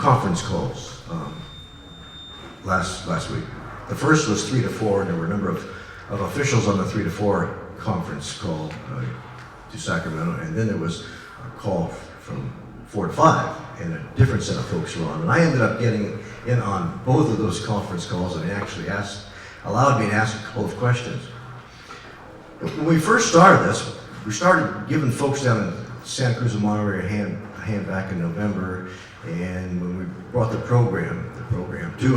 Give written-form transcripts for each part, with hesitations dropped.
conference calls last week. The first was 3 to 4, and there were a number of officials on the 3 to 4 conference call to Sacramento, and then there was a call from 4 to 5, and a different set of folks were on. And I ended up getting in on both of those conference calls, and they actually allowed me to ask a couple of questions. When we first started this, we started giving folks down in Santa Cruz and Monterey a hand back in November, and when we brought the program to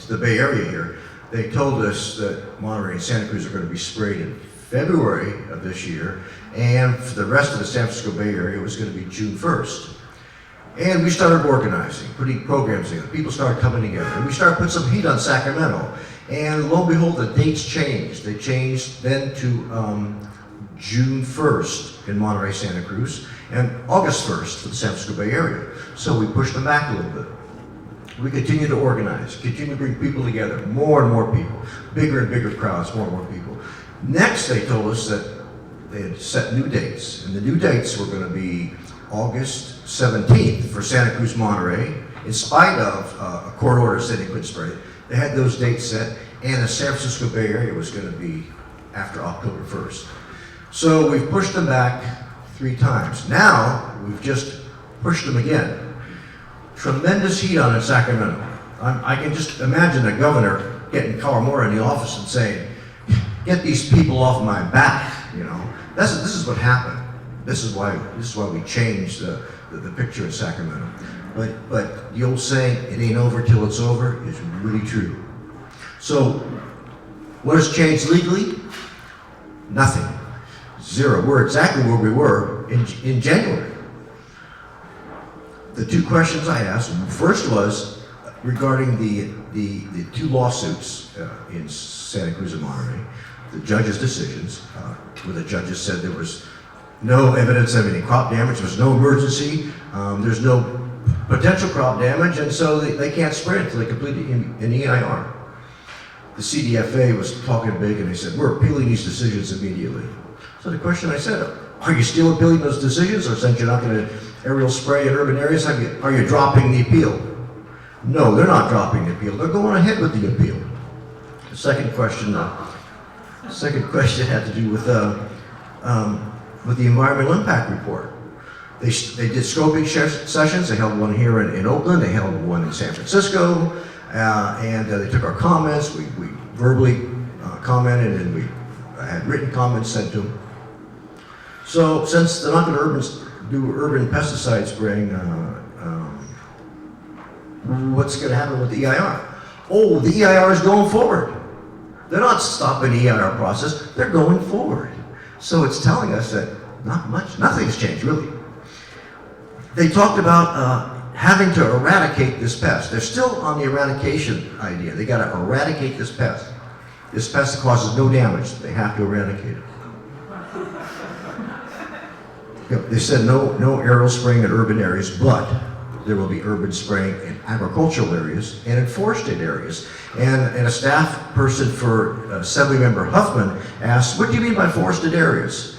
the Bay Area here, they told us that Monterey and Santa Cruz are going to be sprayed in February of this year, and for the rest of the San Francisco Bay Area, it was going to be June 1st. And we started organizing, putting programs together. People started coming together, and we started putting some heat on Sacramento. And lo and behold, the dates changed. They changed then to June 1st in Monterey, Santa Cruz, and August 1st for the San Francisco Bay Area. So we pushed them back a little bit. We continue to organize, continue to bring people together, more and more people, bigger and bigger crowds, more and more people. Next, they told us that they had set new dates, and the new dates were going to be August 17th for Santa Cruz, Monterey. In spite of a court order saying they couldn't spray it, they had those dates set, and the San Francisco Bay Area was going to be after October 1st. So we've pushed them back 3 times. Now, we've just pushed them again. Tremendous heat on in Sacramento. I can just imagine the governor getting Kalamora in the office and saying, "Get these people off my back," you know. This is what happened. This is why we changed the picture in Sacramento. But the old saying, "It ain't over till it's over," is really true. So, what has changed legally? Nothing. 0. We're exactly where we were in January. The 2 questions I asked, first was regarding the 2 lawsuits in Santa Cruz and Monterey, the judges' decisions, where the judges said there was no evidence of any crop damage, there was no emergency, there's no potential crop damage, and so they can't spray it until they complete an EIR. The CDFA was talking big, and they said, "We're appealing these decisions immediately." So the question I said, are you still appealing those decisions, or since you're not going to aerial spray in urban areas, are you dropping the appeal? No, they're not dropping the appeal. They're going ahead with the appeal. The second question had to do with the environmental impact report. They did scoping sessions. They held one here in Oakland. They held one in San Francisco, and they took our comments. We verbally commented, and we had written comments sent to them. So since they're not going to do urban pesticide spraying, what's going to happen with the EIR? Oh, the EIR is going forward. They're not stopping the EIR process, they're going forward. So it's telling us that nothing's changed really. They talked about having to eradicate this pest. They're still on the eradication idea. They got to eradicate this pest. This pest causes no damage. They have to eradicate it. They said no aerial spraying in urban areas, but there will be urban spraying in agricultural areas and in forested areas. And a staff person for Assemblymember Huffman asked, "What do you mean by forested areas?"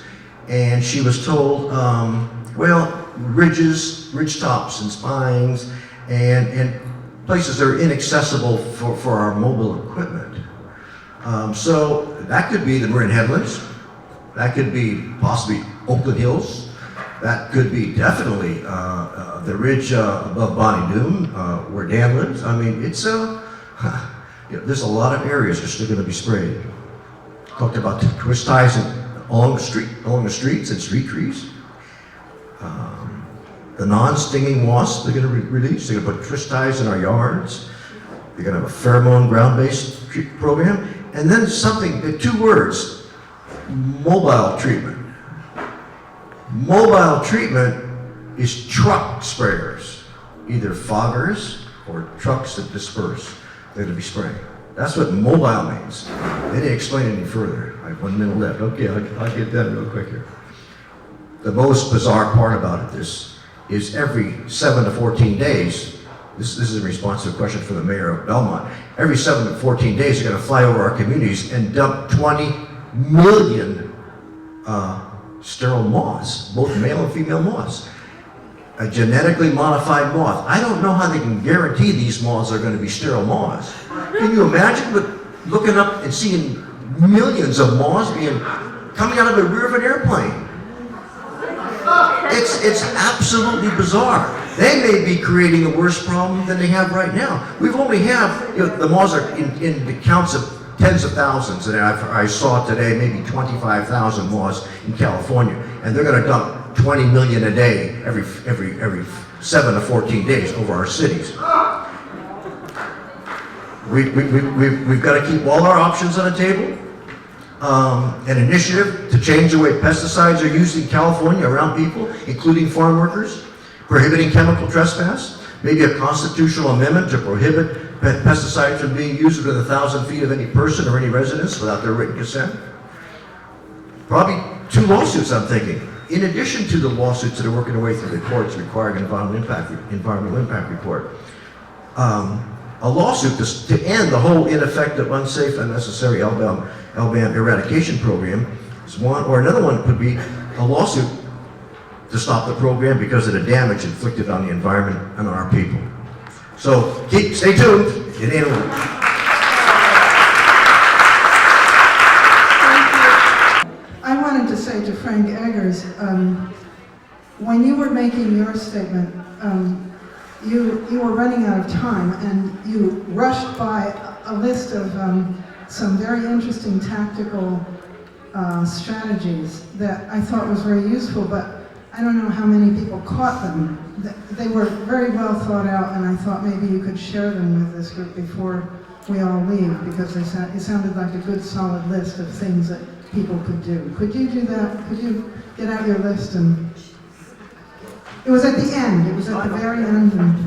And she was told, well, ridge tops and spines and places that are inaccessible for our mobile equipment. So that could be the Marin Headlands. That could be possibly Oakland Hills. That could be definitely the ridge above Bonnie Doon, where Dan lives. I mean, it's there's a lot of areas that are still going to be sprayed. Talked about twist ties along the streets and street trees. The non-stinging wasps they're going to release. They're going to put twist ties in our yards. They're going to have a pheromone ground-based program. And then the 2 words, mobile treatment. Mobile treatment is truck sprayers, either foggers or trucks that disperse. They're going to be spraying. That's what mobile means. They didn't explain it any further. I have 1 minute left. Okay, I'll get that real quick here. The most bizarre part about it is every 7 to 14 days, this is in response to a question from the mayor of Belmont, every 7 to 14 days they're going to fly over our communities and dump 20 million sterile moths, both male and female moths. a genetically modified moth. I don't know how they can guarantee these moths are going to be sterile moths. Can you imagine looking up and seeing millions of moths coming out of the rear of an airplane? It's absolutely bizarre. They may be creating a worse problem than they have right now. We've only have, the moths are in the counts of tens of thousands, and I saw today maybe 25,000 moths in California, and they're going to dump 20 million a day every 7 to 14 days over our cities. We've got to keep all our options on the table. An initiative to change the way pesticides are used in California around people, including farm workers, prohibiting chemical trespass, maybe a constitutional amendment to prohibit pesticides from being used within 1,000 feet of any person or any residence without their written consent. Probably 2 lawsuits, I'm thinking. In addition to the lawsuits that are working their way through the courts requiring an environmental impact report, a lawsuit to end the whole ineffective, unsafe, unnecessary LBAM eradication program is one, or another one could be a lawsuit to stop the program because of the damage inflicted on the environment and on our people. So stay tuned. It ain't over. I wanted to say to Frank Eggers, when you were making your statement, you were running out of time, and you rushed by a list of some very interesting tactical strategies that I thought was very useful, but I don't know how many people caught them. They were very well thought out, and I thought maybe you could share them with this group before we all leave, because it sounded like a good solid list of things that people could do. Could you do that? Could you get out your list? And it was at the end. It was at the very end. And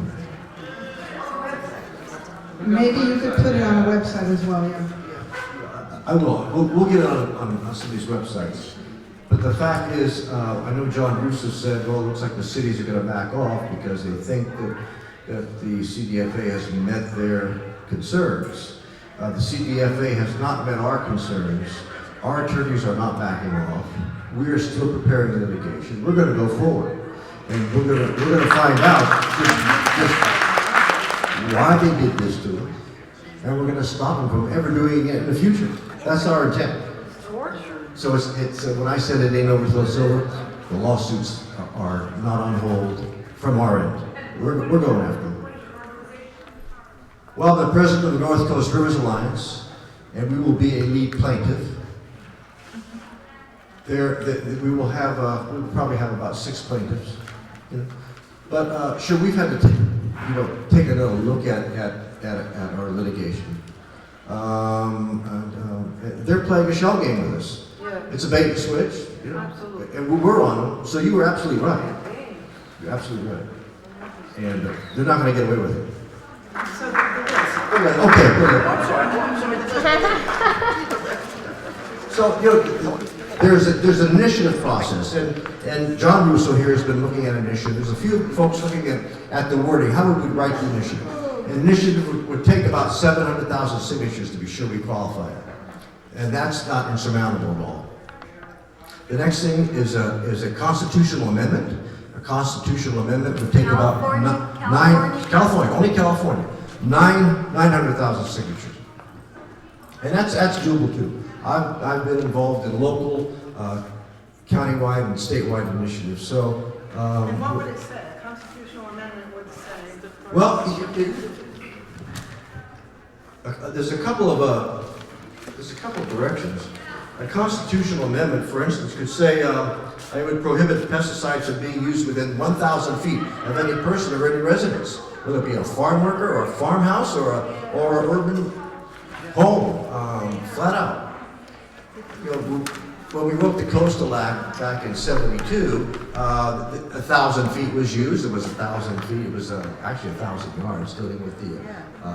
maybe you could put it on a website as well. Yeah. I will. We'll get it on some of these websites. But the fact is, I know John Russo said, well, it looks like the cities are going to back off because they think that the CDFA has met their concerns. The CDFA has not met our concerns. Our attorneys are not backing off. We are still preparing litigation. We're going to go forward. And we're going to find out just why they did this to us. And we're going to stop them from ever doing it in the future. That's our intent. So it's when I said it ain't over till it's over, the lawsuits are not on hold from our end. We're going after them. Well, the president of the North Coast Rivers Alliance, and we will be a lead plaintiff. We will probably have about 6 plaintiffs. But sure, we've had to take another look at our litigation. They're playing a shell game with us. Yeah. It's a bait and switch. Absolutely. And we're on them. So you were absolutely right. You're absolutely right. And they're not going to get away with it. So okay. So there's an initiative process, and John Russo here has been looking at an initiative. There's a few folks looking at the wording. How would we write the initiative? An initiative would take about 700,000 signatures to be sure we qualify it. And that's not insurmountable at all. The next thing is a constitutional amendment. A constitutional amendment would take about only California, 900,000 signatures. And that's doable too. I've been involved in local, countywide, and statewide initiatives. So. And what would it say? A constitutional amendment would say. Well, there's a couple of directions. A constitutional amendment, for instance, could say I would prohibit pesticides from being used within 1,000 feet of any person or any residence, whether it be a farm worker or a farmhouse or an urban home, flat out. When we wrote the Coastal Act back in '72, 1,000 feet was used. It was 1,000 feet. It was actually 1,000 yards dealing with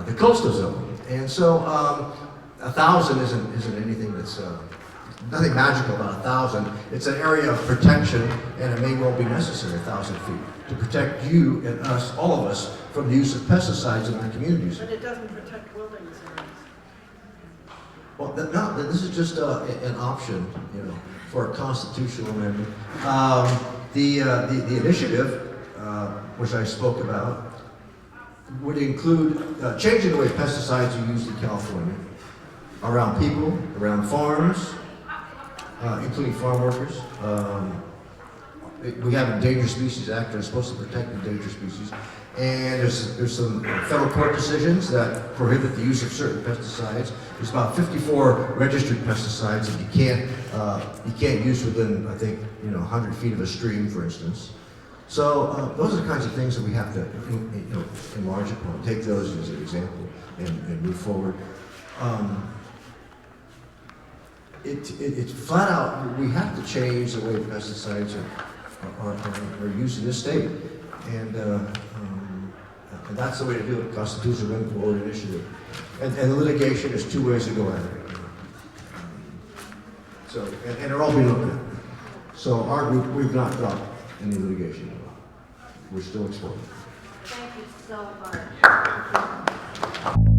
the coastal zone. And so 1,000 isn't anything that's nothing magical about 1,000. It's an area of protection, and it may well be necessary 1,000 feet to protect you and us, all of us, from the use of pesticides in our communities. But it doesn't protect wilderness areas. Well, no, this is just an option, for a constitutional amendment. The initiative which I spoke about, would include changing the way pesticides are used in California, around people, around farms, including farm workers. We have an Endangered Species Act that's supposed to protect endangered species. And there's some federal court decisions that prohibit the use of certain pesticides. There's about 54 registered pesticides that you can't use within, I think, 100 feet of a stream, for instance. So those are the kinds of things that we have to enlarge upon. Take those as an example and move forward. It's flat out, we have to change the way pesticides are used in this state. And that's the way to do it, constitutional import initiative. And the litigation is two ways to go at it. So, and they're all being looked at. So our group, we've not dropped any litigation. We're still exploring. Thank you so much.